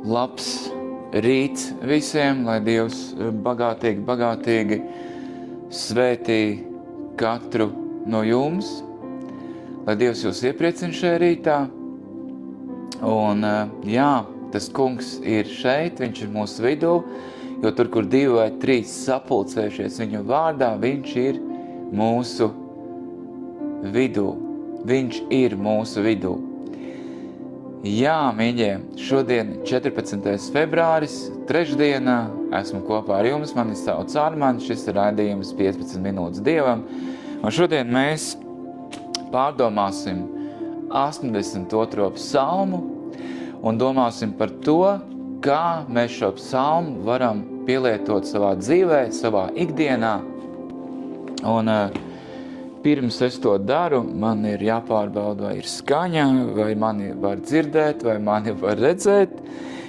labs rīts visiem, lai Dievs bagātīgi svētī katru no jums, lai Dievs jūs iepriecina šajā rītā. Un tas kungs ir šeit, viņš ir mūsu vidū, jo tur, kur 2 vai 3 sapulcējušies viņu vārdā, viņš ir mūsu vidū. Viņš ir mūsu vidū. Jā, mīļie, šodien 14. februāris, trešdienā, esmu kopā ar jums, mani sauc Armand, šis ir raidījums 15 minūtes Dievam, un šodien mēs pārdomāsim 82. psalmu un domāsim par to, kā mēs šo psalmu varam pielietot savā dzīvē, savā ikdienā. Un pirms es to daru, man ir jāpārbauda, vai ir skaņa, vai mani var dzirdēt, vai mani var redzēt,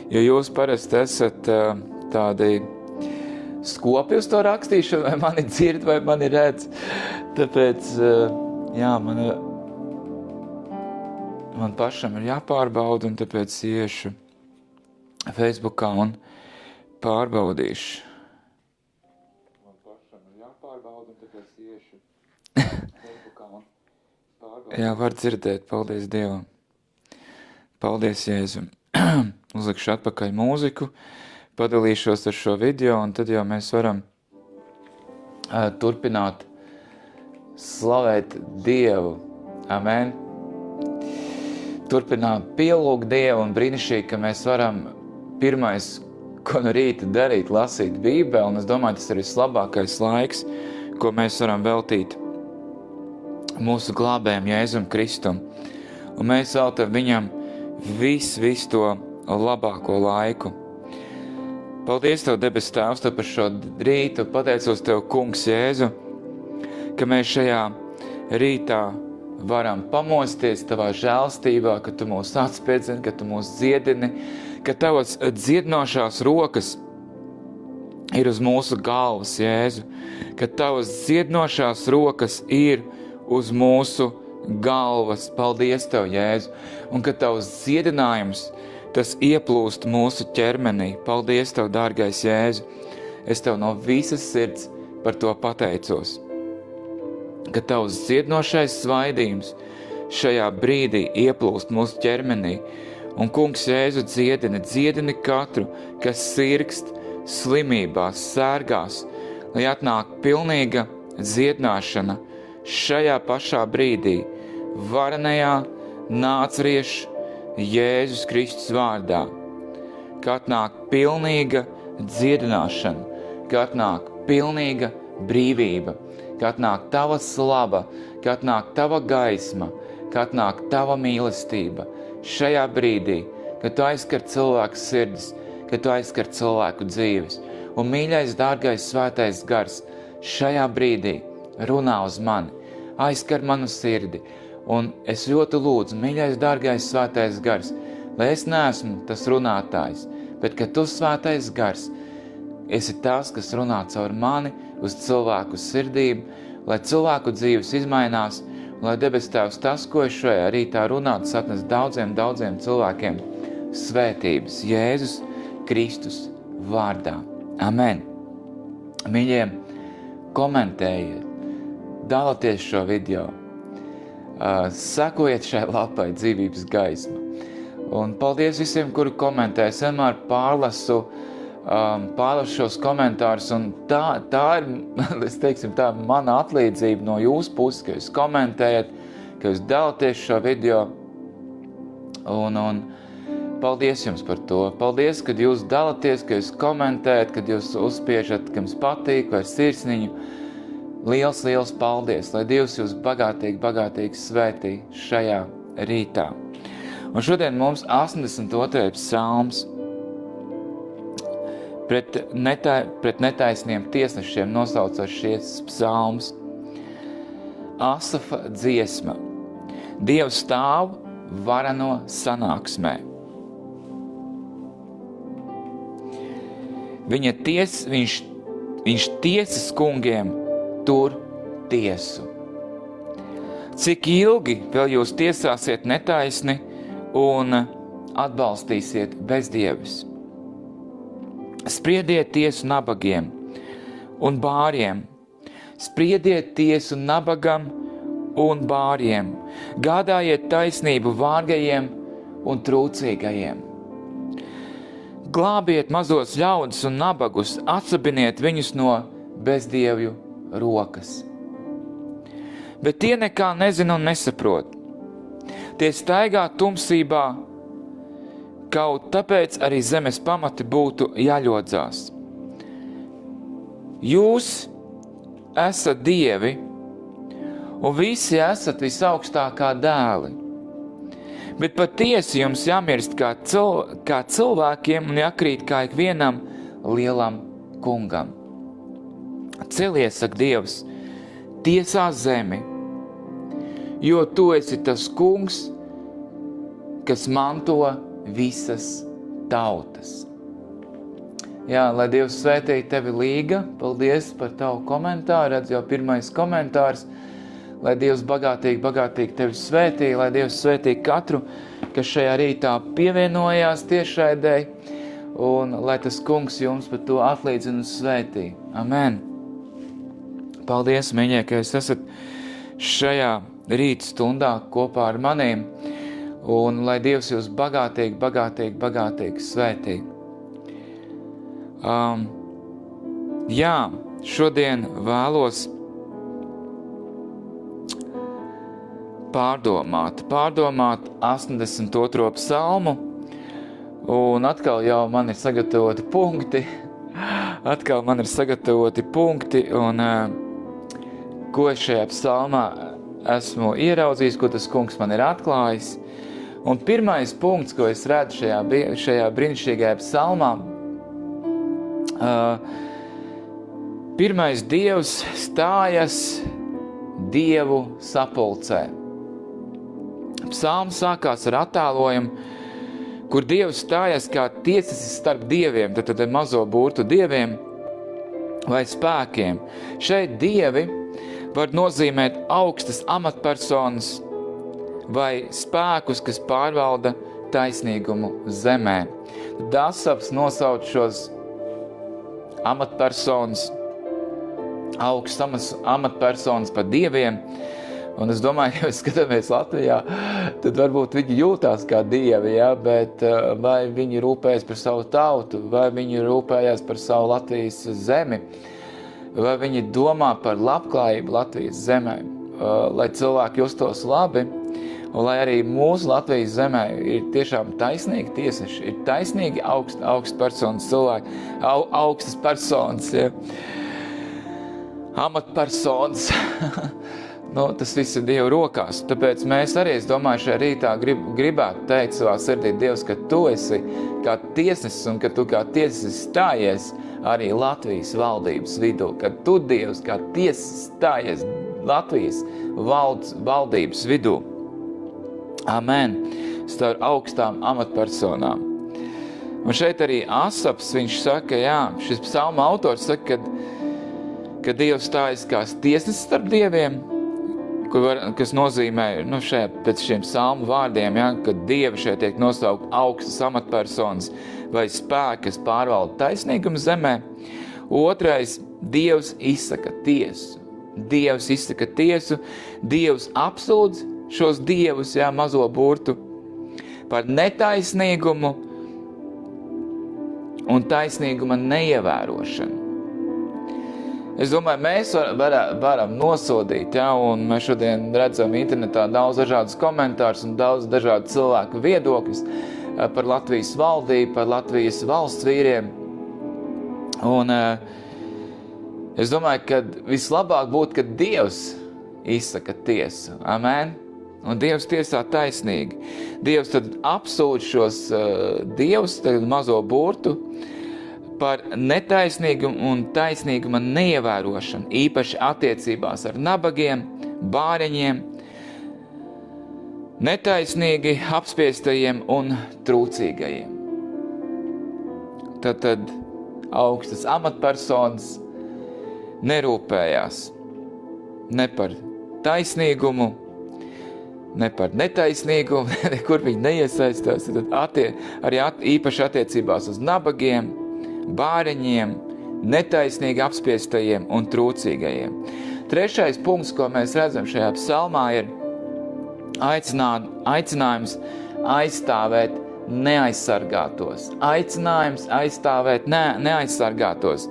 jo jūs parasti esat tādi skopi uz to rakstīšanu, vai mani dzird, vai mani redz. Tāpēc, man pašam ir jāpārbauda, un tāpēc iešu Facebookā un pārbaudīšu. Man pašam ir jāpārbauda, un tāpēc iešu Facebookā un pārbaudīšu. Jā, var dzirdēt, paldies Dievam. Paldies Jēzum. Uzlikšu atpakaļ mūziku, padalīšos ar šo video, un tad jau mēs varam turpināt slavēt Dievu. Amen. Turpināt pielūgt Dievu, un brīnišķīgi, ka mēs varam pirmais, ko no rīta darīt, lasīt Bībeli, un es domāju, tas ir vislabākais laiks, ko mēs varam veltīt mūsu glābējam Jēzum Kristum. Un mēs veltam viņam visu to labāko laiku. Paldies Tev, debes Tēvs, Tev par šo rītu, pateicos Tev, Kungs Jēzu, ka mēs šajā rītā varam pamosties Tavā žēlstībā, ka Tu mūs atspiedzini, ka Tu mūs dziedini, ka Tavas dziedinošās rokas ir uz mūsu galvas, Jēzu, ka Tavas dziedinošās rokas ir uz mūsu galvas. Paldies Tev, Jēzu, un ka Tavs dziedinājums, tas ieplūst mūsu ķermenī. Paldies Tev, dārgais Jēzu, es Tev no visas sirds par to pateicos, ka Tavs dziedinošais svaidījums šajā brīdī ieplūst mūsu ķermenī. Un, Kungs Jēzu, dziedini katru, kas sirkst slimībās, sērgās, lai atnāk pilnīga dziedināšana šajā pašā brīdī, varenajā nācriešu Jēzus Kristus vārdā, ka atnāk pilnīga dziedināšana, ka atnāk pilnīga brīvība, ka atnāk Tava slava, ka atnāk Tava gaisma, ka atnāk Tava mīlestība šajā brīdī, kad Tu aizskar cilvēku sirdis, kad Tu aizskar cilvēku dzīves. Un mīļais, dārgais, svētais gars, šajā brīdī runā uz mani, aizskar manu sirdi. Un es ļoti lūdzu, mīļais, dārgais, svētais gars, lai es neesmu tas runātājs, bet ka Tu, svētais gars, esi tas, kas runā caur mani uz cilvēku sirdīm, lai cilvēku dzīves izmainās, un lai debes Tēvs tas, ko es šajā rītā runātu, atnes daudziem cilvēkiem svētības Jēzus Kristus vārdā. Amen. Mīļie, komentējiet, dalieties šo video, sekojiet šai lapai dzīvības gaisma. Un paldies visiem, kuri komentē. Es vienmēr pārlasu šos komentārus, un tā ir, es teiksim, tā mana atlīdzība no jūsu puses, ka jūs komentējat, ka jūs dalāties šo video, un paldies jums par to. Paldies, kad jūs dalāties, ka jūs komentējat, kad jūs uzspiežat, ka jums patīk, vai sirsniņu. Liels paldies, lai Dievs jūs bagātīgi svētī šajā rītā. Un šodien mums 82. psalms. Pret netaisniem tiesnešiem nosaucošies psalms. Asafa dziesma. Dievs stāv varano sanāksmē. Viņš tiesas kungiem tur tiesu. Cik ilgi vēl jūs tiesāsiet netaisni un atbalstīsiet bezdievis. Spriediet tiesu nabagiem un bāriem. Spriediet tiesu nabagam un bāriem. Gādājiet taisnību vārgajiem un trūcīgajiem. Glābiet mazos ļaudis un nabagus, atsabiniet viņus no bezdievju rokas. Bet tie nekā nezina un nesaprot. Tie staigā tumsībā, kaut tāpēc arī zemes pamati būtu jāļodzās. Jūs esat dievi, un visi esat visaugstākā dēli. Bet patiesi jums jāmirst kā cilvēkiem un jākrīt kā ikvienam lielam kungam. Celies, saka Dievs, tiesā zemi, jo tu esi tas kungs, kas manto visas tautas. Jā, lai Dievs svētī tevi, Līga. Paldies par tavu komentāru. Redz jau pirmais komentārs. Lai Dievs bagātīgi tevi svētī, lai Dievs svētī katru, kas šajā rītā pievienojās tiešraidei, un lai tas kungs jums par to atlīdzina un svētī. Amen. Paldies, mīļie, ka jūs esat šajā rīta stundā kopā ar manīm, un lai Dievs jūs bagātīgi svētī. Jā, šodien vēlos pārdomāt 82. psalmu, un atkal jau man ir sagatavoti punkti, un ko es šajā psalmā esmu ieraudzījis, ko tas kungs man ir atklājis. Un pirmais punkts, ko es redzu šajā brīnišķīgajā psalmā, pirmais Dievs stājas dievu sapulcē. Psalms sākās ar attēlojumu, kur Dievs stājas kā tiesis starp dieviem, tad mazo burtu dieviem vai spēkiem. Šeit dievi var nozīmēt augstas amatpersonas vai spēkus, kas pārvalda taisnīgumu zemē. Tad Asafs nosauc šos amatpersonas, augstas amatpersonas par dieviem. Un es domāju, ja mēs skatāmies Latvijā, tad varbūt viņi jūtās kā dievi, ja? Bet vai viņi rūpējas par savu tautu, vai viņi rūpējas par savu Latvijas zemi, vai viņi domā par labklājību Latvijas zemē, lai cilvēki justos labi, un lai arī mūsu Latvijas zemē ir tiešām taisnīgi tiesneši, ir taisnīgi augsts personas cilvēki, augstas personas, ja? Amatpersonas. Tas viss ir Dieva rokās. Tāpēc mēs arī, es domāju, šajā rītā gribētu teikt savā sirdī, Dievs, ka tu esi kā tiesnesis un ka tu kā tiesnesis stājies arī Latvijas valdības vidū. Ka tu, Dievs, kā tiesnesis stājies Latvijas valdības vidū. Amen. Starp augstām amatpersonām. Un šeit arī Asafs, viņš saka, jā, šis psalma autors saka, ka Dievs stājas kā tiesnesis starp dieviem, kas nozīmē, pēc šiem psalmu vārdiem, ja, ka dievi šeit tiek nosaukt augstas amatpersonas vai spēki, kas pārvalda taisnīgumu zemē. Otrais, Dievs izsaka tiesu. Dievs apsūdz šos dievus, ja, mazo burtu, par netaisnīgumu un taisnīguma neievērošanu. Es domāju, mēs varam nosodīt, ja, un mēs šodien redzam internetā daudz dažādus komentārus un daudz dažādu cilvēku viedokļus par Latvijas valdību, par Latvijas valsts vīriem. Un es domāju, ka vislabāk būtu, kad Dievs izsaka tiesu. Amen. Un Dievs tiesā taisnīgi. Dievs tad apsūdz šos dievus, mazo burtu, par netaisnīgumu un taisnīguma neievērošanu, īpaši attiecībās ar nabagiem, bāreņiem, netaisnīgi apspiestajiem un trūcīgajiem. Tad augstas amatpersonas nerūpējās ne par taisnīgumu, ne par netaisnīgumu, nekur viņi neiesaistās. Tad arī īpaši attiecībās uz nabagiem, bāreņiem, netaisnīgi apspiestajiem un trūcīgajiem. Trešais punkts, ko mēs redzam šajā psalmā, ir aicinājums aizstāvēt neaizsargātos. Aicinājums aizstāvēt neaizsargātos.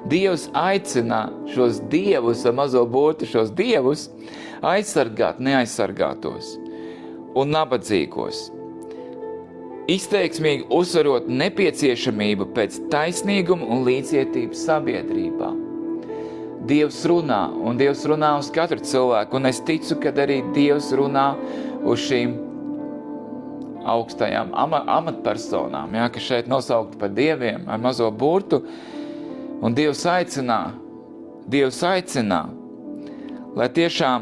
Dievs aicina šos dievus, ar mazo burtu šos dievus, aizsargāt neaizsargātos un nabadzīgos. Izteiksmīgi uzsverot nepieciešamību pēc taisnīguma un līdzcietības sabiedrībā. Dievs runā, un Dievs runā uz katru cilvēku, un es ticu, ka arī Dievs runā uz šīm augstajām amatpersonām, ja, kas šeit nosaukt par dieviem ar mazo burtu, un Dievs aicinā, lai tiešām,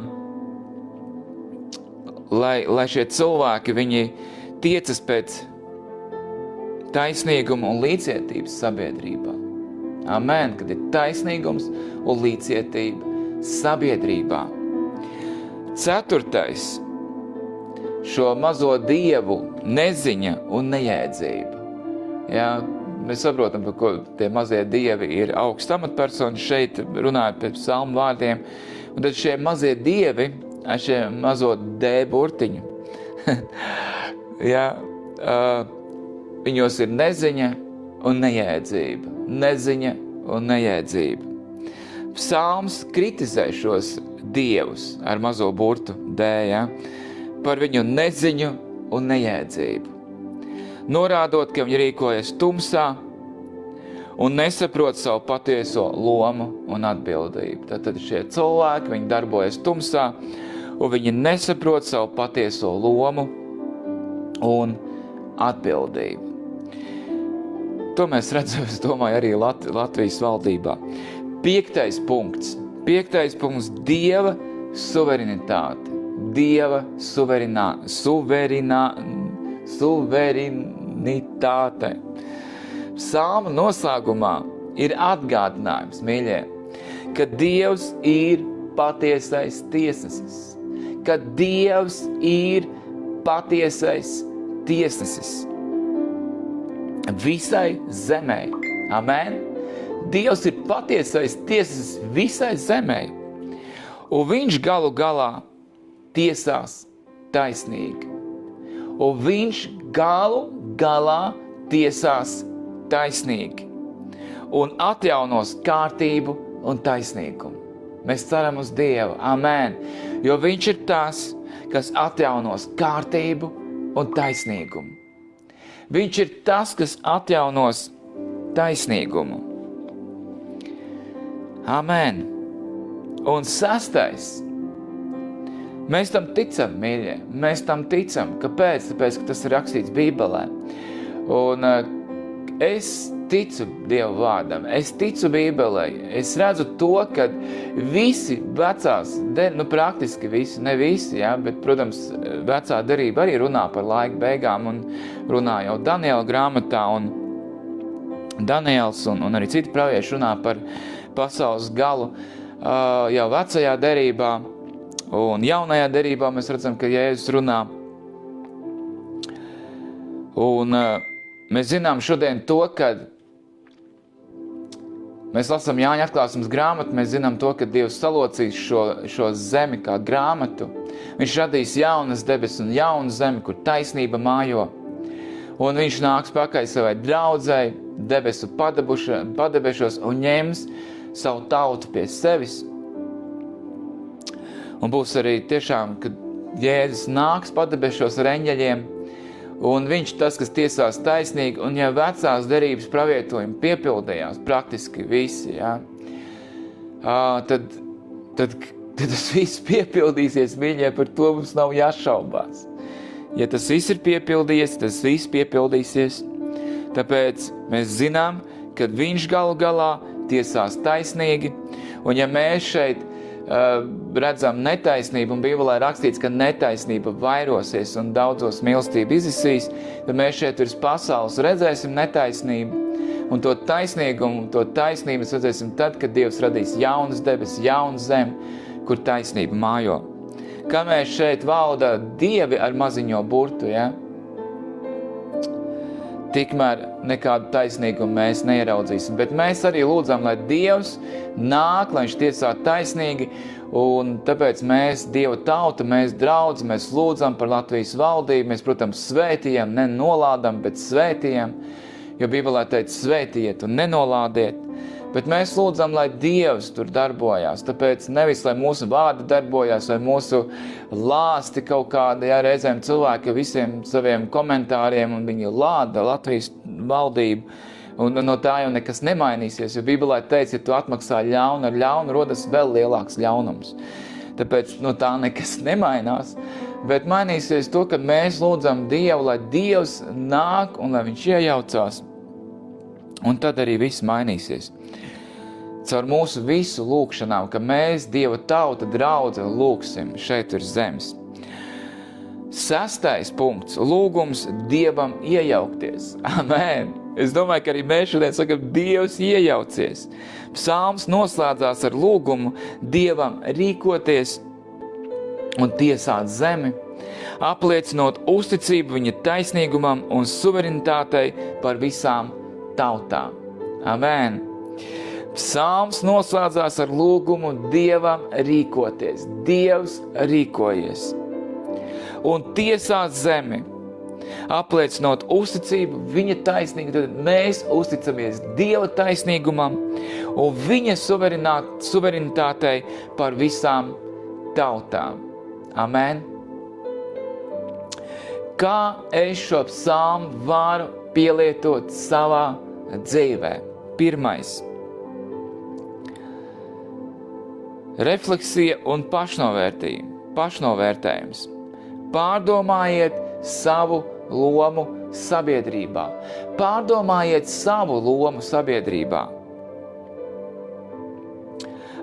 lai šie cilvēki, viņi tiecas pēc taisnīguma un līdzcietības sabiedrībā. Amen, kad ir taisnīgums un līdzcietība sabiedrībā. Ceturtais, šo mazo dievu neziņa un nejēdzība. Ja, mēs saprotam, par ko tie mazie dievi ir augsts amatpersonas, šeit runājot pēc psalmu vārdiem, un tad šie mazie dievi, šie mazo D burtiņu, ja, viņos ir neziņa un nejēdzība. Neziņa un nejēdzība. Psalms kritizē šos dievus ar mazo burtu D, ja, par viņu neziņu un nejēdzību. Norādot, ka viņi rīkojas tumsā un nesaprot savu patieso lomu un atbildību. Tad šie cilvēki, viņi darbojas tumsā un viņi nesaprot savu patieso lomu un atbildību. To mēs redzam, es domāju, arī Latvijas valdībā. Piektais punkts, Dieva suverenitāte. Dieva suverenitāte. Psalma noslēgumā ir atgādinājums, mīļie, ka Dievs ir patiesais tiesnesis. Ka Dievs ir patiesais tiesnesis visai zemē. Amen. Dievs ir patiesais tiesnesis visai zemē. Un viņš galu galā tiesās taisnīgi. Un viņš galu galā tiesās taisnīgi. Un atjaunos kārtību un taisnīgumu. Mēs ceram uz Dievu. Amen. Jo viņš ir tas, kas atjaunos kārtību un taisnīgumu. Viņš ir tas, kas atjaunos taisnīgumu. Amen. Un sastais. Mēs tam ticam, mīļie. Mēs tam ticam. Kāpēc? Tāpēc, ka tas ir rakstīts Bībelē. Un es ticu Dieva vārdam. Es ticu Bībelē. Es redzu to, ka visi vecās, praktiski visi, ne visi, ja, bet, protams, vecā derība arī runā par laika beigām un runā jau Daniela grāmatā, un Daniels un arī citi pravieši runā par pasaules galu jau vecajā derībā, un jaunajā derībā mēs redzam, ka Jēzus runā. Un mēs zinām šodien to, ka mēs lasām Jāņa atklāsmes grāmatu, mēs zinām to, ka Dievs salocīs šo zemi kā grāmatu. Viņš radīs jaunas debesis un jaunu zemi, kur taisnība mājo. Un viņš nāks pakaļ savai draudzei, debesu padebešos un ņems savu tautu pie sevis. Un būs arī tiešām, kad Jēzus nāks padebešos ar eņģeļiem, un viņš tas, kas tiesās taisnīgi, un ja vecās derības pravietojumi piepildījās praktiski visi, ja, tad tas viss piepildīsies, mīļie, par to mums nav jāšaubās. Ja tas viss ir piepildījies, tas viss piepildīsies. Tāpēc mēs zinām, ka viņš galu galā tiesās taisnīgi, un ja mēs šeit redzam netaisnību, un Bībelē rakstīts, ka netaisnība vairosies un daudzos mīlestība izisīs, tad mēs šeit virs pasaules redzēsim netaisnību, un to taisnīgumu, to taisnību mēs redzēsim tad, kad Dievs radīs jaunas debesis, jaunu zemi, kur taisnība mājo. kamēr šeit valda dievi ar maziņo burtu, ja? Tikmēr nekādu taisnīgumu mēs neieraudzīsim. Bet mēs arī lūdzam, lai Dievs nāk, lai viņš tiesā taisnīgi, un tāpēc mēs, Dieva tauta, mēs draudzi, mēs lūdzam par Latvijas valdību, mēs, protams, svētījam, ne nolādam, bet svētījam, jo Bībelē teica svētījiet un nenolādiet. Bet mēs lūdzam, lai Dievs tur darbojās, tāpēc nevis, lai mūsu vārdi darbojās, vai mūsu lāsti kaut kādi, ja reizēm cilvēki visiem saviem komentāriem, un viņi lāda Latvijas valdību, un no tā jau nekas nemainīsies, jo Bībelē teica, ja tu atmaksā ļaunu ar ļaunu, rodas vēl lielāks ļaunums. Tāpēc no tā nekas nemainās, bet mainīsies to, ka mēs lūdzam Dievu, lai Dievs nāk un lai viņš iejaucās. Un tad arī viss mainīsies. Caur mūsu visu lūkšanām, ka mēs, Dieva tauta, draudze, lūksim šeit ir zemes. 6. punkts. Lūgums Dievam iejaukties. Amen. Es domāju, ka arī mēs šodien sakam, Dievs iejaucies. Psalms noslēdzās ar lūgumu Dievam rīkoties un tiesāt zemi, apliecinot uzticību viņa taisnīgumam un suverenitātei par visām tautām. Amen. Psalms noslēdzās ar lūgumu Dievam rīkoties. Dievs rīkojies. Un tiesāt zemi, apliecinot uzticību viņa taisnīgumu. Tad mēs uzticamies Dieva taisnīgumam un viņa suverenitātei par visām tautām. Amen. Kā es šo psalmu varu pielietot savā dzīvē? 1. Refleksija un pašnovērtējums. Pārdomājiet savu lomu sabiedrībā. Pārdomājiet savu lomu sabiedrībā.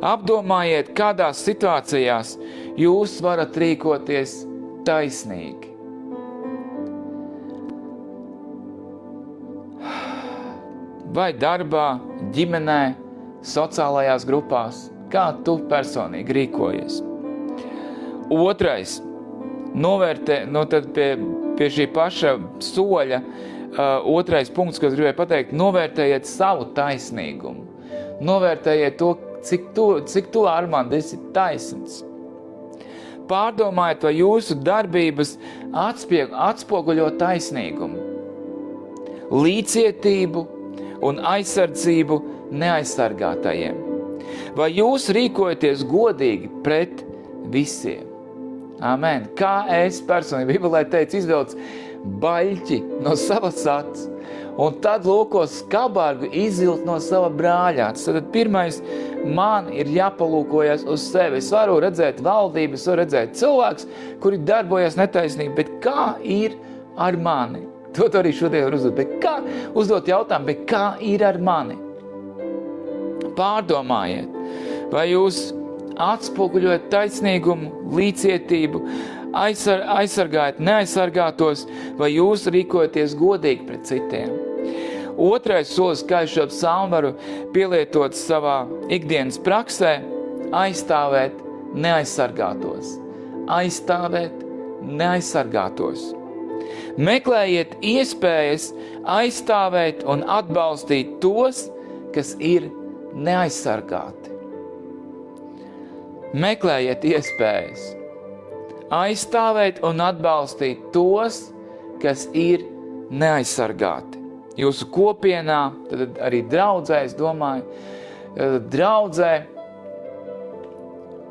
Apdomājiet, kādās situācijās jūs varat rīkoties taisnīgi. Vai darbā, ģimenē, sociālajās grupās, kā tu personīgi rīkojies. 2. Novērtē, tad pie šī paša soļa, 2. punkts, ko es gribēju pateikt, novērtējiet savu taisnīgumu. Novērtējiet to, cik tu Armand esi taisns. Pārdomājiet, vai jūsu darbības atspoguļo taisnīgumu, līdzcietību un aizsardzību neaizsargātajiem. Vai jūs rīkojaties godīgi pret visiem? Amen. Kā es personīgi, Bībelē teica, izvelc baļķi no savas acis, un tad lūkos skabargu izvilt no sava brāļāts. Tad 1. man ir jāpalūkojas uz sevi. Es varu redzēt valdību, es varu redzēt cilvēks, kuri darbojas netaisnīgi, bet kā ir ar mani? To arī šodien var uzdot, bet kā uzdot jautājumu, bet kā ir ar mani? Pārdomājiet, vai jūs atspoguļojat taisnīgumu, līdzcietību, aizsargājat neaizsargātos, vai jūs rīkojaties godīgi pret citiem. 2. solis, kā es šo psalmu varu pielietot savā ikdienas praksē, aizstāvēt neaizsargātos. Aizstāvēt neaizsargātos. Meklējiet iespējas aizstāvēt un atbalstīt tos, kas ir neaizsargāti. Meklējiet iespējas aizstāvēt un atbalstīt tos, kas ir neaizsargāti. Jūsu kopienā, tad arī draudzē, es domāju, draudzē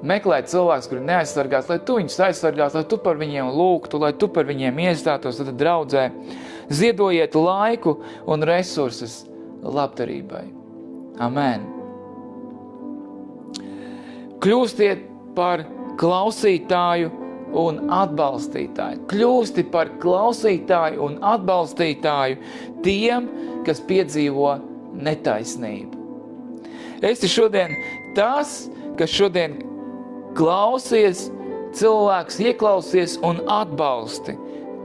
meklēt cilvēks, kuri neaizsargās, lai tu viņus aizsargās, lai tu par viņiem lūgtu, lai tu par viņiem iestātos, tad draudzē ziedojiet laiku un resursus labdarībai. Amen. Kļūstiet par klausītāju un atbalstītāju. Kļūsti par klausītāju un atbalstītāju tiem, kas piedzīvo netaisnību. Esi šodien tas, kas šodien klausies, cilvēks ieklausies un atbalsti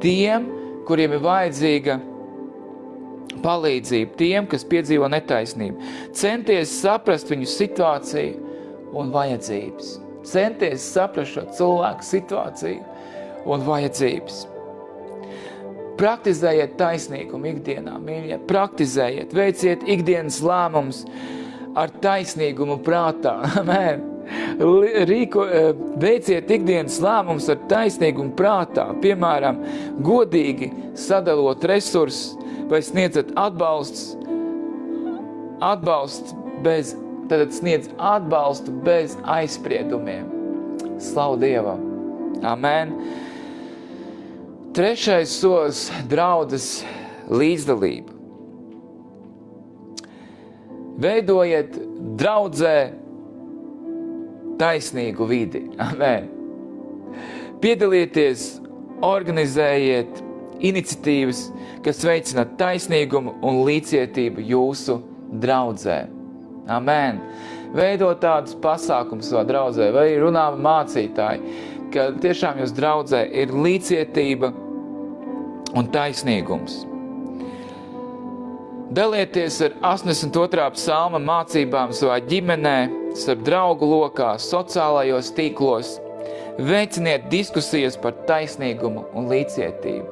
tiem, kuriem ir vajadzīga palīdzība, tiem, kas piedzīvo netaisnību. Centies saprast viņu situāciju un vajadzības. Centies saprast šo cilvēku situāciju un vajadzības. Praktizējiet taisnīgumu ikdienā, mīļie, praktizējiet, veiciet ikdienas lēmumus ar taisnīgumu prātā. Amen. Veiciet ikdienas lēmumus ar taisnīgumu prātā, piemēram, godīgi sadalot resursus vai sniedzat sniedz atbalstu bez aizspriedumiem. Slavu Dievam. Amen. Trešais solis – draudzes līdzdalība. Veidojiet draudzē taisnīgu vidi. Amen. Piedalieties, organizējiet iniciatīvas, kas veicina taisnīgumu un līdzcietību jūsu draudzē. Amen. Veidot tādus pasākumus savā draudzē, vai runā mācītāji, ka tiešām jūs draudzē ir līdzcietība un taisnīgums. Dalieties ar 82. psalma mācībām savā ģimenē, starp draugu lokā, sociālajos tīklos. Veiciniet diskusijas par taisnīgumu un līdzcietību.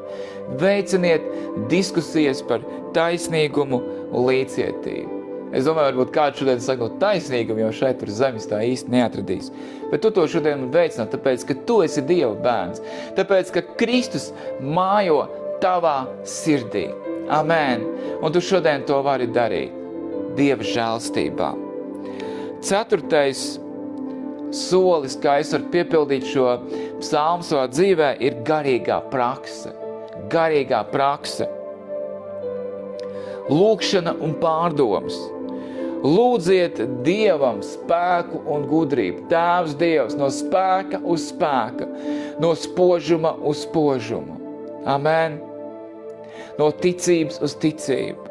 Veiciniet diskusijas par taisnīgumu un līdzcietību. Es domāju, varbūt kāds šodien saka taisnīgumu, jo šeit tur zemes tā īsti neatradīs. Bet tu to šodien veicināt, tāpēc, ka tu esi Dieva bērns. Tāpēc, ka Kristus mājo tavā sirdī. Amen. Un tu šodien to vari darīt Dieva žēlstībā. 4. solis, kā es varu piepildīt šo psalmu savā dzīvē, ir garīgā prakse. Garīgā prakse. Lūkšana un pārdomas. Lūdziet Dievam spēku un gudrību. Tēvs Dievs, no spēka uz spēka, no spožuma uz spožumu. Amen. No ticības uz ticību.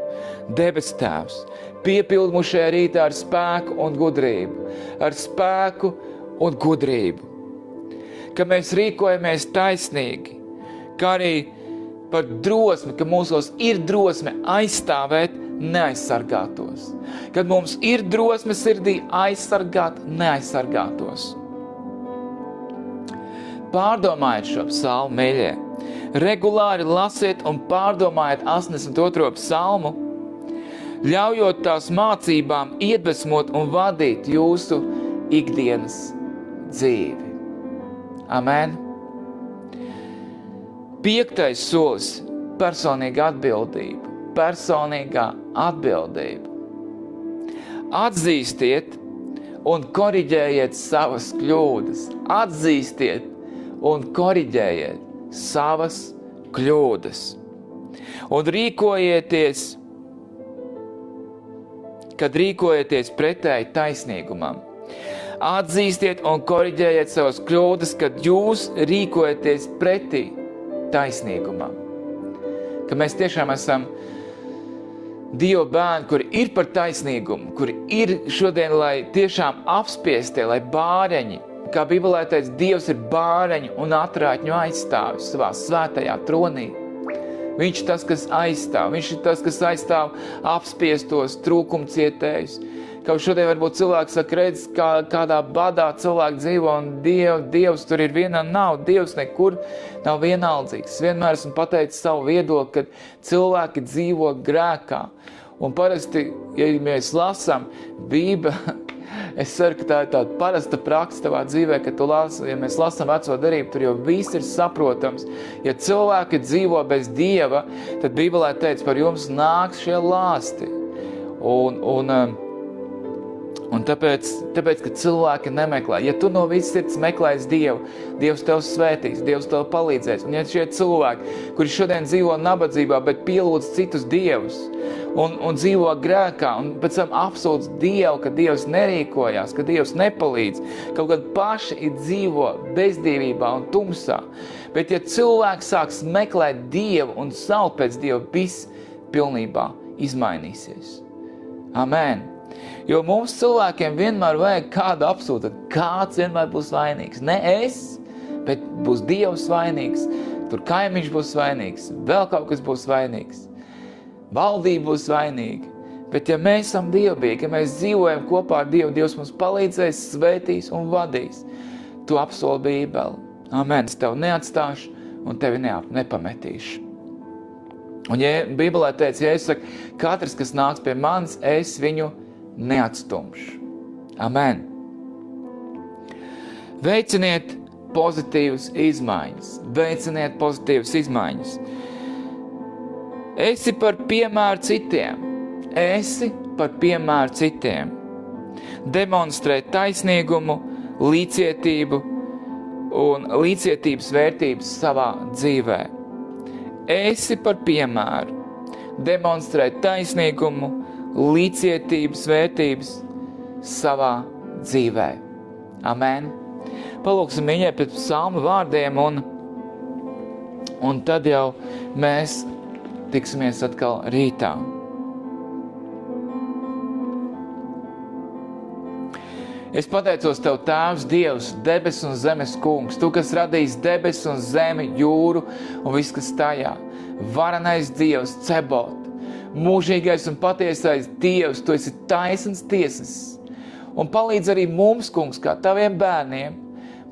Debes Tēvs, piepild mūs šajā rītā ar spēku un gudrību. Ar spēku un gudrību. Ka mēs rīkojamies taisnīgi, ka arī par drosmi, ka mūsos ir drosme aizstāvēt neaizsargātos. Kad mums ir drosme sirdī aizsargāt neaizsargātos. Pārdomājiet šo psalmu, mīļie. Regulāri lasiet un pārdomājiet 82. psalmu, ļaujot tās mācībām iedvesmot un vadīt jūsu ikdienas dzīvi. Amen. 5. solis – personīga atbildība. Personīgā atbildība. Atzīstiet un koriģējiet savas kļūdas. Atzīstiet un koriģējiet savas kļūdas. Un rīkojieties, kad rīkojieties pretēji taisnīgumam. Atzīstiet un koriģējiet savas kļūdas, kad jūs rīkojaties pretī taisnīgumam. Ka mēs tiešām esam Dieva bērni, kuri ir par taisnīgumu, kuri ir šodien, lai tiešām apspiestie, lai bāreņi, kā Bībelē teica, Dievs ir bāreņu un atrāķņu aizstāvis savā svētajā tronī. Viņš ir tas, kas aizstāv. Viņš ir tas, kas aizstāv apspiestos, trūkumcietējus. Kā šodien varbūt cilvēks saka, redz, kādā badā cilvēki dzīvo un Dievs tur ir viena nav. Dievs nekur nav vienaldzīgs. Es vienmēr esmu pateicis savu viedokli, kad cilvēki dzīvo grēkā. Un parasti, ja mēs lasām Bībeli, es ceru, ka tā ir tāda parasta praksa tavā dzīvē, ka ja mēs lasām veco darību, tur jau viss ir saprotams. Ja cilvēki dzīvo bez Dieva, tad Bībelē teica, par jums nāks šie lāsti. Un tāpēc, ka cilvēki nemeklē. Ja tu no visas sirds meklēs Dievu, Dievs tev svētīs, Dievs tev palīdzēs. Un ja šie cilvēki, kuri šodien dzīvo nabadzībā, bet pielūdz citus dievus un dzīvo grēkā, un pēc tam apsūdz Dievu, ka Dievs nerīkojās, ka Dievs nepalīdz, kaut gan paši dzīvo bezdīvībā un tumsā. Bet ja cilvēks sāks meklēt Dievu un saukt pēc Dieva, viss pilnībā izmainīsies. Amen. Jo mums cilvēkiem vienmēr vajag kādu apsūtāt. Kāds vienmēr būs vainīgs. Ne es, bet būs Dievs vainīgs. Tur kaimiņš būs vainīgs. Vēl kaut kas būs vainīgs. Valdība būs vainīga. Bet ja mēs esam dievbīgi, ja mēs dzīvojam kopā ar Dievu, Dievs mums palīdzēs, svētīs un vadīs. Tu apsoli Bībeli. Amen. Es tev neatstāšu un tevi nepametīšu. Un ja Bībelē teica, ja es saku, katrs, kas nāks pie manis, es viņu neatstumšu. Amen. Veiciniet pozitīvas izmaiņas. Veiciniet pozitīvas izmaiņas. Esi par piemēru citiem. Esi par piemēru citiem. Demonstrē taisnīgumu, līdzcietību un līdzcietības vērtības savā dzīvē. Esi par piemēru. Demonstrē taisnīgumu, līdzcietības vērtības savā dzīvē. Amen. Palūksim viņai pēc psalmu vārdiem un tad jau mēs tiksimies atkal rītā. Es pateicos Tev, Tēvs, Dievs, debes un zemes kungs, Tu, kas radījis debes un zemi, jūru un viss, kas tajā. Varenais Dievs, Cebot, mūžīgais un patiesais Dievs, Tu esi taisns tiesas. Un palīdz arī mums, kungs, kā Taviem bērniem,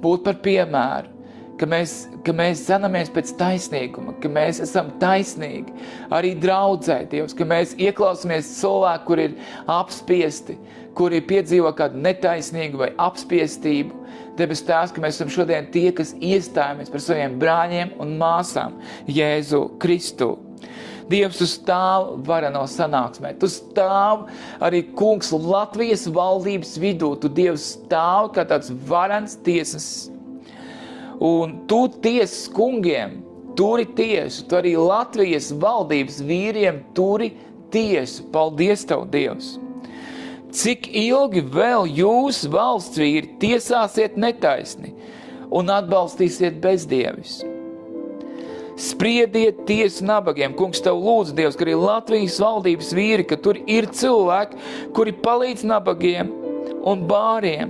būt par piemēru, ka mēs cenamies pēc taisnīguma, ka mēs esam taisnīgi, arī draudzē, Dievs, ka mēs ieklausamies cilvēku, kur ir apspiesti, kuri piedzīvo kādu netaisnīgu vai apspiestību. Debes Tēvs, ka mēs esam šodien tie, kas iestājamies par saviem brāļiem un māsām Jēzu Kristu. Dievs, Tu stāv vareno sanāksmē. Tu stāv arī kungs Latvijas valdības vidū. Tu, Dievs, stāv kā tāds varens tiesas. Un Tu tiesas kungiem turi tiesu. Tu arī Latvijas valdības vīriem turi tiesu. Paldies Tev, Dievs! Cik ilgi vēl jūs, valsts vīri, tiesāsiet netaisni un atbalstīsiet bezdievis? Spriediet tiesu nabagiem. Kungs, Tev lūdzu, Dievs, ka arī Latvijas valdības vīri, ka tur ir cilvēki, kuri palīdz nabagiem un bāriem,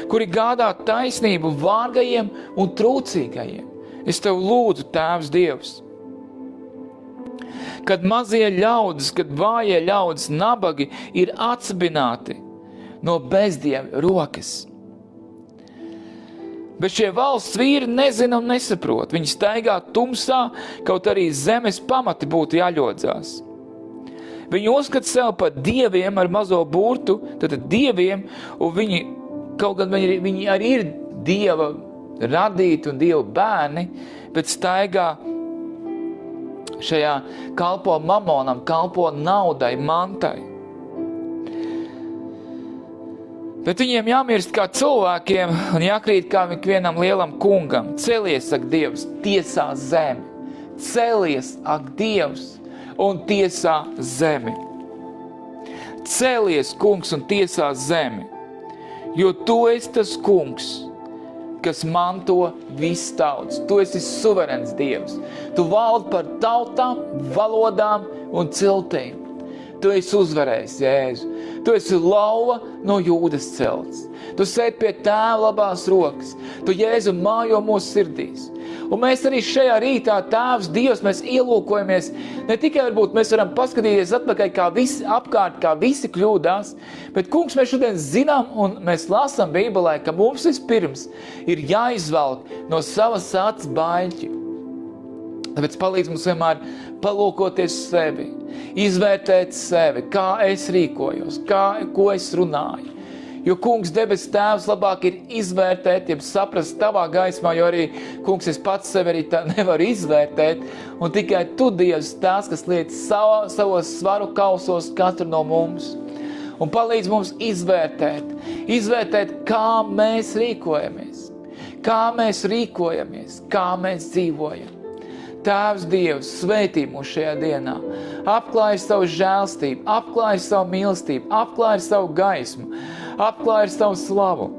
kuri gādā taisnību vārgajiem un trūcīgajiem. Es Tev lūdzu, Tēvs Dievs, kad mazie ļaudis, kad vājie ļaudis, nabagi ir atsabināti no bezdieva rokas. Bet šie valsts vīri nezina un nesaprot. Viņi staigā tumsā, kaut arī zemes pamati būtu jāļodzās. Viņi uzskata sev par dieviem ar mazo burtu, tad dieviem, un viņi, kaut gan viņi arī ir Dieva radīti un Dieva bērni, bet staigā šajā kalpo mamonam, kalpo naudai, mantai. Bet viņiem jāmirst kā cilvēkiem un jākrīt kā ikvienam lielam kungam. Celies, ak Dievs, tiesā zemi. Celies, ak Dievs, un tiesā zemi. Celies, kungs, un tiesā zemi, jo Tu esi tas kungs, kas manto viss tauts. Tu esi suverens Dievs. Tu valdi par tautām, valodām un ciltīm. Tu esi uzvarējis, Jēzu. Tu esi lauva no Jūdas celts. Tu sēd pie Tēva labās rokas. Tu, Jēzu, mājo mūsu sirdīs. Un mēs arī šajā rītā, Tēvs, Dievs, mēs ielūkojamies. Ne tikai varbūt mēs varam paskatīties atpakaļ, kā visi apkārt, kā visi kļūdās, bet, kungs, mēs šodien zinām un mēs lasām Bībelē, ka mums vispirms ir jāizvelk no savas acis baļķi. Tāpēc palīdz mums vienmēr palūkoties sevi, izvērtēt sevi, kā es rīkojos, ko es runāju. Jo, kungs, debes Tēvs, labāk ir izvērtēt, jeb saprast Tavā gaismā, jo arī, kungs, es pats sevi arī tā nevaru izvērtēt, un tikai Tu, Dievs, tās, kas liec savos svaru kausos katru no mums. Un palīdz mums izvērtēt, kā mēs rīkojamies, kā mēs dzīvojam. Tēvs Dievs, svētī mūs šajā dienā, apklāj savu žēlstību, apklāj savu mīlestību, apklāj savu gaismu, apklāj savu slavu.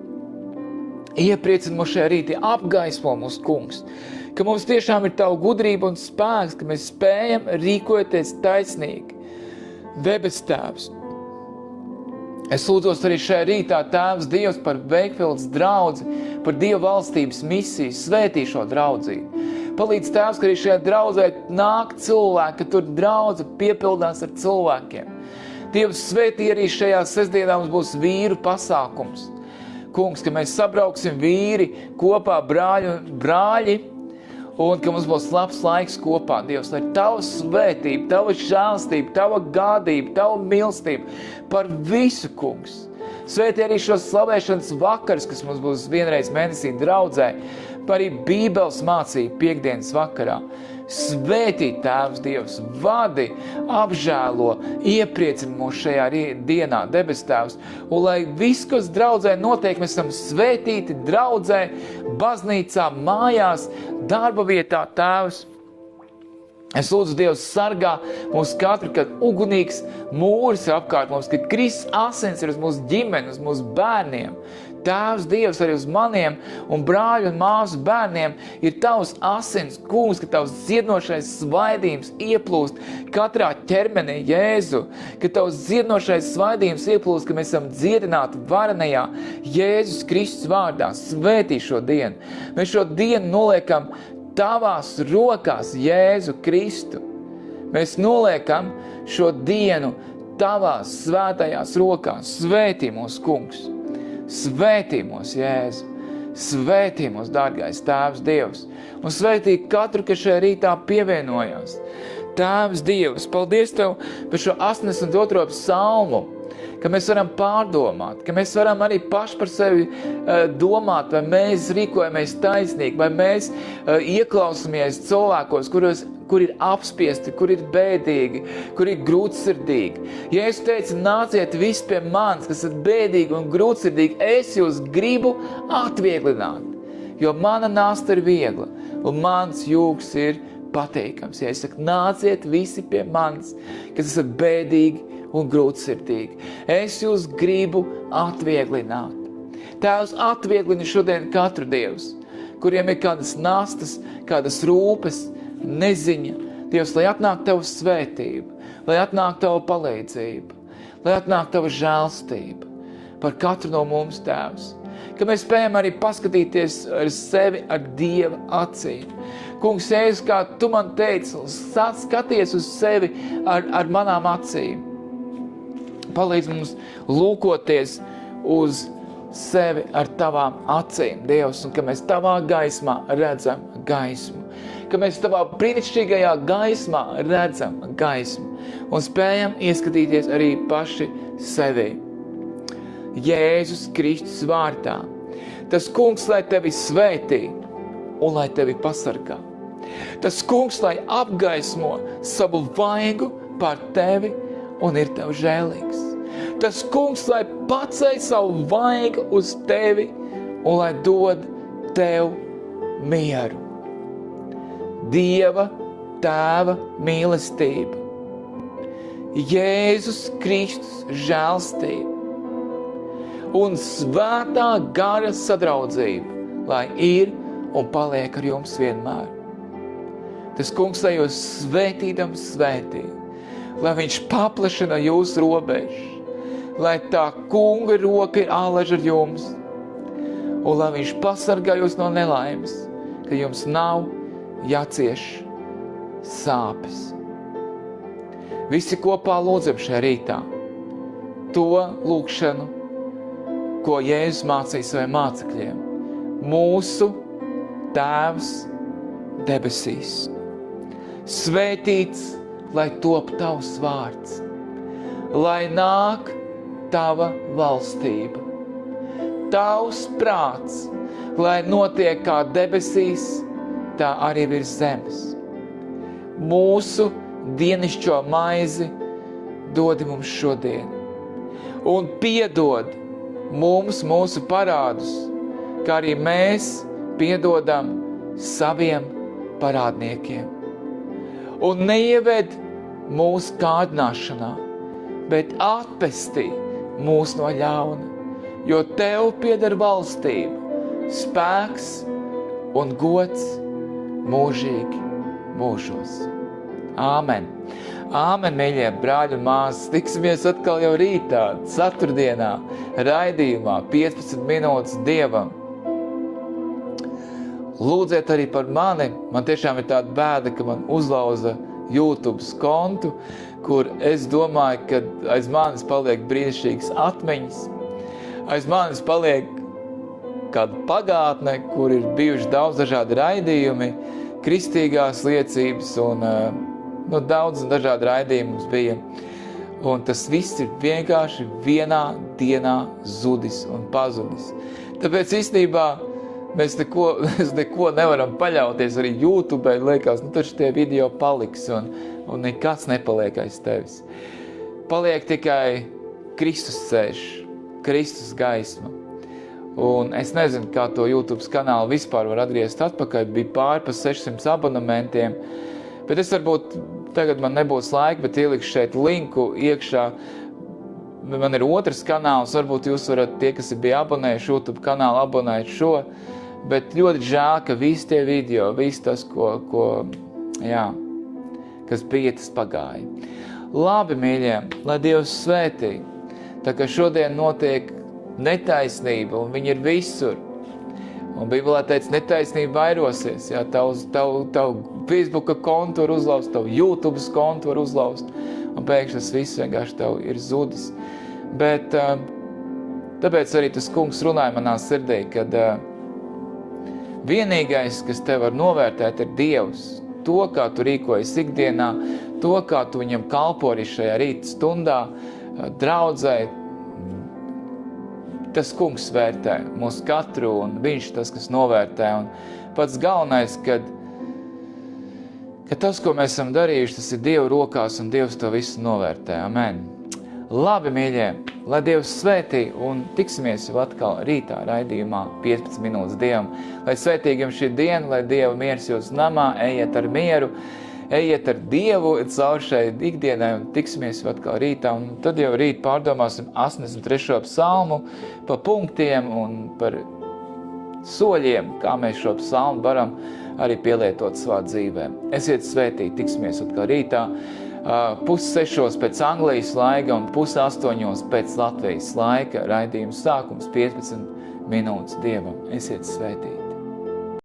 Iepriecini mūs šajā rītī, apgaismo mūs, kungs, ka mums tiešām ir Tava gudrība un spēks, ka mēs spējam rīkoties taisnīgi. Debes Tēvs, es lūdzos arī šajā rītā, Tēvs Dievs, par Veikpilsnes draudzi, par Dieva valstības misiju, svētī šo draudzību. Palīdz, Tēvs, ka arī šajā draudzē nāk cilvēki, ka tur draudze piepildās ar cilvēkiem. Dievs, svētī arī šajā sestdienā mums būs vīru pasākums. Kungs, ka mēs sabrauksim vīri kopā, brāļi, un ka mums būs labs laiks kopā, Dievs, lai Tava svētība, Tava žēlstība, Tava gādība, Tava mīlestība par visu, Kungs. Svētī arī šos slavēšanas vakars, kas mums būs vienreiz mēnesī draudzē, par arī Bībeles mācību piekdienas vakarā. Svētī, Tēvs Dievs, vadi, apžēlo, iepriecini mūs šajā dienā, debes Tēvs, un lai viss, kas draudzē notiek, mēs esam svētīti draudzē, baznīcā, mājās, darba vietā, Tēvs. Es lūdzu, Dievs, sargā mūs katru, kad ugunīgs mūris ir apkārt mums, kad Kristus asins ir uz mūsu ģimeni, uz mūsu bērniem. Tēvs, Dievs, arī uz maniem un brāļu un māsu bērniem ir Tavs asins, Kungs, ka Tavs dziedinošais svaidījums ieplūst katrā ķermenī, Jēzu, ka Tavs dziedinošais svaidījums ieplūst, ka mēs esam dziedināti varenajā Jēzus Kristus vārdā. Svētī šo dienu. Mēs šo dienu noliekam Tavās rokās, Jēzu Kristu. Mēs noliekam šo dienu Tavās svētajās rokās. Svētī mūs, Kungs. Svētī mūs, Jēzu. Svētī mūs, dārgais Tēvs Dievs. Un svētī katru, kas šajā rītā pievienojās. Tēvs Dievs, paldies Tev par šo 82. psalmu, ka mēs varam pārdomāt, ka mēs varam arī paši par sevi domāt, vai mēs rīkojamies taisnīgi, vai mēs ieklausamies cilvēkos, kur ir apspiesti, kur ir bēdīgi, kur ir grūtsirdīgi. Ja es teicu, nāciet visi pie manis, kas ir bēdīgi un grūtsirdīgi, es jūs gribu atvieglināt, jo mana nasta ir viegla un mans jūgs ir pateikams. Ja es saku, nāciet visi pie manis, kas esat bēdīgi un grūtsirdīgi. Es jūs gribu atvieglināt. Tēvs, atvieglini šodien katru, Dievs, kuriem ir kādas nastas, kādas rūpes, neziņa. Dievs, lai atnāk Tava svētība, lai atnāk Tava palīdzība, lai atnāk Tava žēlstība par katru no mums, Tēvs. Ka mēs spējam arī paskatīties ar sevi ar Dieva acīm. Kungs, Jēzus, kā Tu man teici, skaties uz sevi ar manām acīm. Palīdz mums lūkoties uz sevi ar Tavām acīm, Dievs, un ka mēs Tavā gaismā redzam gaismu. Ka mēs Tavā brīnišķīgajā gaismā redzam gaismu un spējam ieskatīties arī paši sevi. Jēzus Kristus vārdā. Tas Kungs, lai Tevi svētī un lai Tevi pasargā. Tas Kungs, lai apgaismo savu vaigu pār Tevi un ir Tev žēlīgs. Tas Kungs, lai paceļ savu vaigu uz Tevi un lai dod Tev mieru. Dieva Tēva mīlestība, Jēzus Kristus žēlstība un svētā gara sadraudzība, lai ir un paliek ar jums vienmēr. Tas Kungs, lai jūs svētīdam svētī, lai viņš paplašina jūsu robežu, lai tā Kunga roka ir āleža ar jums, un lai viņš pasargā jūs no nelaimes, ka jums nav jācieš sāpes. Visi kopā lūdzam šajā rītā to lūkšanu, ko Jēzus mācīja saviem mācekļiem. Mūsu Tēvs debesīs. Svētīts, lai top Tavs vārds, lai nāk Tava valstība. Tavs prāts, lai notiek kā debesīs, tā arī virs zemes. Mūsu dienišķo maizi dodi mums šodien un piedod mums mūsu parādus, kā arī mēs piedodam saviem parādniekiem. Un neieved mūsu kārdināšanā, bet atpestī mūs no ļauna, jo Tev pieder valstība, spēks un gods mūžīgi mūžos. Āmen. Āmen, mīļie brāļi un māsas. Tiksimies atkal jau rītā, ceturtdienā, raidījumā 15 minūtes Dievam. Lūdziet arī par mani. Man tiešām ir tāda bēda, ka man uzlauza YouTube kontu, kur es domāju, ka aiz manis paliek brīnišķīgas atmiņas, aiz manis paliek kāda pagātne, kur ir bijuši daudz dažādi raidījumi, kristīgās liecības un daudz dažādi raidījumi mums bija. Un tas viss ir vienkārši vienā dienā zudis un pazudis. Tāpēc īstenībā mēs neko nevaram paļauties arī YouTube, liekas, taču tie video paliks un nekas nepaliek aiz tevis. Paliek tikai Kristus ceļš, Kristus gaisma. Un es nezinu, kā to YouTube kanālu vispār var atgriezt atpakaļ, bija pāri pa 600 abonementiem, bet es varbūt, tagad man nebūs laika, bet ielikšu šeit linku iekšā. Man ir otrs kanāls, varbūt jūs varat, tie, kas bija abonējuši YouTube kanālu, abonēt šo, bet ļoti žēl, ka visi tie video, viss tas, kas bija, tas pagāja. Labi, mīļie, lai Dievs svētī, tā kā šodien notiek netaisnība, un viņa ir visur. Un Bībelē teica, netaisnība vairosies, tavu Facebooka kontu var uzlauzt, tavu YouTube kontu var uzlauzt, un pēkšņi tas viss vienkārši tev ir zudis. Bet tāpēc arī tas kungs runāja manā sirdī, kad vienīgais, kas tev var novērtēt, ir Dievs. To, kā tu rīkojies ikdienā, to, kā tu viņam kalpo arī šajā rīta stundā, draudzē, tas kungs vērtē mūs katru, un viņš tas, kas novērtē. Un pats galvenais, ka tas, ko mēs esam darījuši, tas ir Dieva rokās, un Dievs to visu novērtē. Amen. Labi, mīļie, lai Dievs svētī, un tiksimies jau atkal rītā raidījumā 15 minūtes Dievam. Lai svētīgi jums šī diena, lai Dieva miers jūs namā, ejiet ar mieru, ejiet ar Dievu caur šai ikdienai un tiksimies atkal rītā. Un tad jau rīt pārdomāsim 83. psalmu pa punktiem un par soļiem, kā mēs šo psalmu varam arī pielietot savā dzīvē. Esiet svētīti, tiksimies atkal rītā. 5:06 pēc Anglijas laika un 7:08 pēc Latvijas laika. Raidījums sākums 15 minūtes Dievam. Esiet svētīti.